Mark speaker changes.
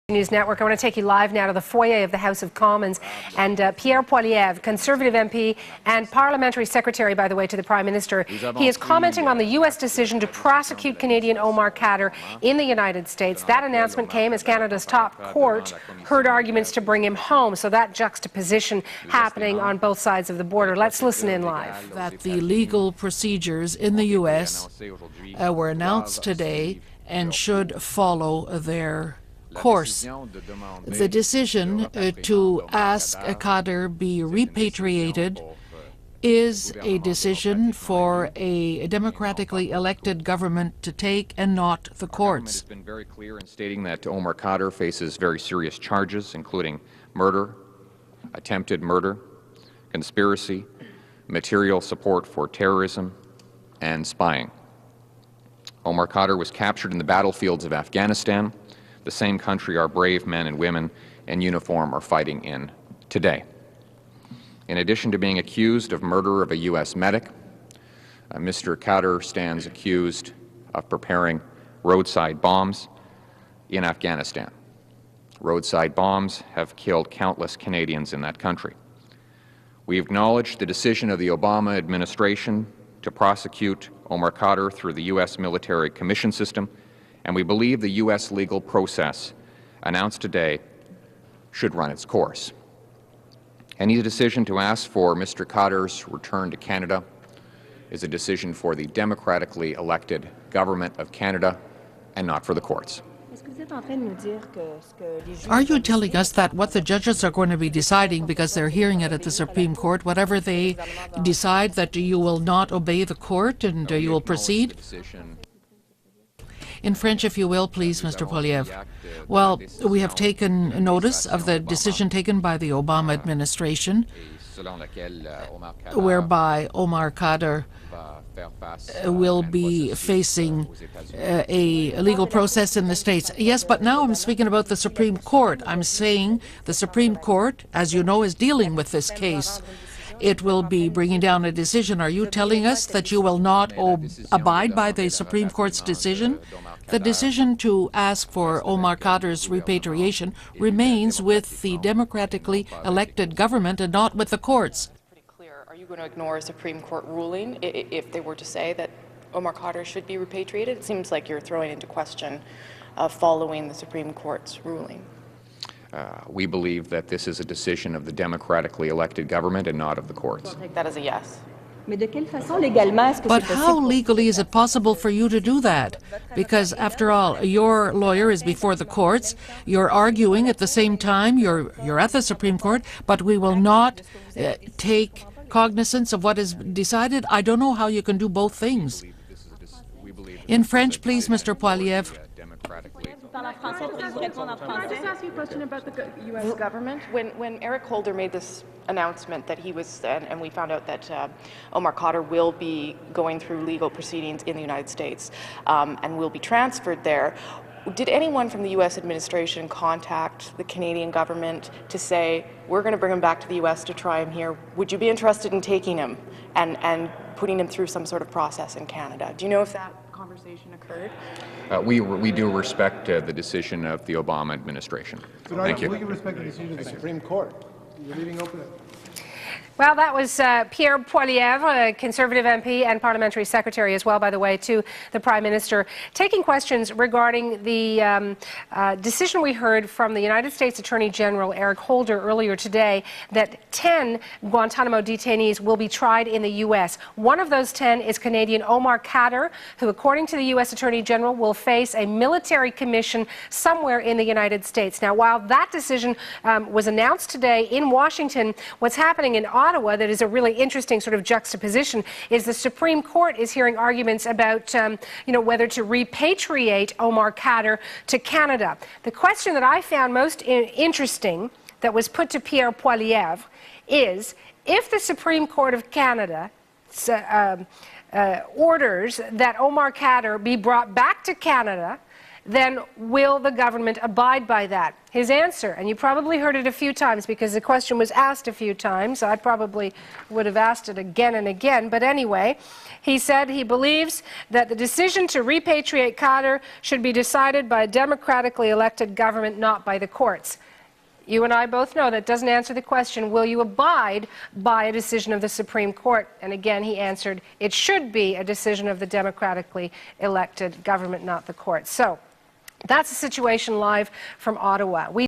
Speaker 1: News Network. I want to take you live now to the foyer of the House of Commons, and Pierre Poilievre, Conservative MP and Parliamentary Secretary, by the way, to the Prime Minister. He is commenting on the U.S. decision to prosecute Canadian Omar Khadr in the United States. That announcement came as Canada's top court heard arguments to bring him home, so that juxtaposition happening on both sides of the border. Let's listen in live.
Speaker 2: That the legal procedures in the U.S. Were announced today and should follow their course. The decision to ask Khadr be repatriated is a decision for a democratically elected government to take and not the courts.
Speaker 3: The Parliament has been very clear in stating that Omar Khadr faces very serious charges, including murder, attempted murder, conspiracy, material support for terrorism, and spying. Omar Khadr was captured in the battlefields of Afghanistan, the same country our brave men and women in uniform are fighting in today. In addition to being accused of murder of a U.S. medic, Mr. Khadr stands accused of preparing roadside bombs in Afghanistan. Roadside bombs have killed countless Canadians in that country. We acknowledge the decision of the Obama administration to prosecute Omar Khadr through the U.S. military commission system, and we believe the U.S. legal process announced today should run its course. Any decision to ask for Mr. Khadr's return to Canada is a decision for the democratically elected government of Canada and not for the courts.
Speaker 2: Are you telling us that what the judges are going to be deciding, because they're hearing it at the Supreme Court, whatever they decide, that you will not obey the court and you will proceed? In French, if you will, please, Mr. Poilievre. Well, we have taken notice of the decision taken by the Obama administration, whereby Omar Khadr will be facing a legal process in the States. Yes, but now I'm speaking about the Supreme Court. I'm saying the Supreme Court, as you know, is dealing with this case. It will be bringing down a decision. Are you telling us that you will not abide by the Supreme Court's decision? The decision to ask for Omar Khadr's repatriation remains with the democratically elected government and not with the courts.
Speaker 4: Pretty clear. Are you going to ignore a Supreme Court ruling if they were to say that Omar Khadr should be repatriated? It seems like you're throwing into question following the Supreme Court's ruling.
Speaker 3: We believe that this is a decision of the democratically elected government and not of the courts.
Speaker 4: I'll take that as a yes.
Speaker 2: But how legally is it possible for you to do that? Because, after all, your lawyer is before the courts, you're arguing at the same time, you're at the Supreme Court, but we will not take cognizance of what is decided. I don't know how you can do both things. In French, please, Mr. Poilievre.
Speaker 4: Can I just ask you a question about the U.S. government? When Eric Holder made this announcement that he was, and we found out that Omar Khadr will be going through legal proceedings in the United States and will be transferred there, did anyone from the U.S. administration contact the Canadian government to say, we're going to bring him back to the U.S. to try him here? Would you be interested in taking him and putting him through some sort of process in Canada? Do you know if that conversation occurred?
Speaker 3: We do respect the decision of the Obama administration. Thank you.
Speaker 5: We can respect the decision of the Supreme Court. You're leaving open.
Speaker 1: Well, that was Pierre Poilievre, a Conservative MP and Parliamentary Secretary as well, by the way, to the Prime Minister, taking questions regarding the decision we heard from the United States Attorney General Eric Holder earlier today that 10 Guantanamo detainees will be tried in the U.S. One of those 10 is Canadian Omar Khadr, who, according to the U.S. Attorney General, will face a military commission somewhere in the United States. Now, while that decision was announced today in Washington, what's happening in Ottawa that is a really interesting sort of juxtaposition is the Supreme Court is hearing arguments about whether to repatriate Omar Khadr to Canada. The question that I found most interesting that was put to Pierre Poilievre is, if the Supreme Court of Canada orders that Omar Khadr be brought back to Canada then will the government abide by that? His answer, and you probably heard it a few times because the question was asked a few times. I probably would have asked it again and again, but anyway, he said he believes that the decision to repatriate Khadr should be decided by a democratically elected government, not by the courts. You and I both know that doesn't answer the question, will you abide by a decision of the Supreme Court? And again, he answered, it should be a decision of the democratically elected government, not the courts. So that's the situation live from Ottawa.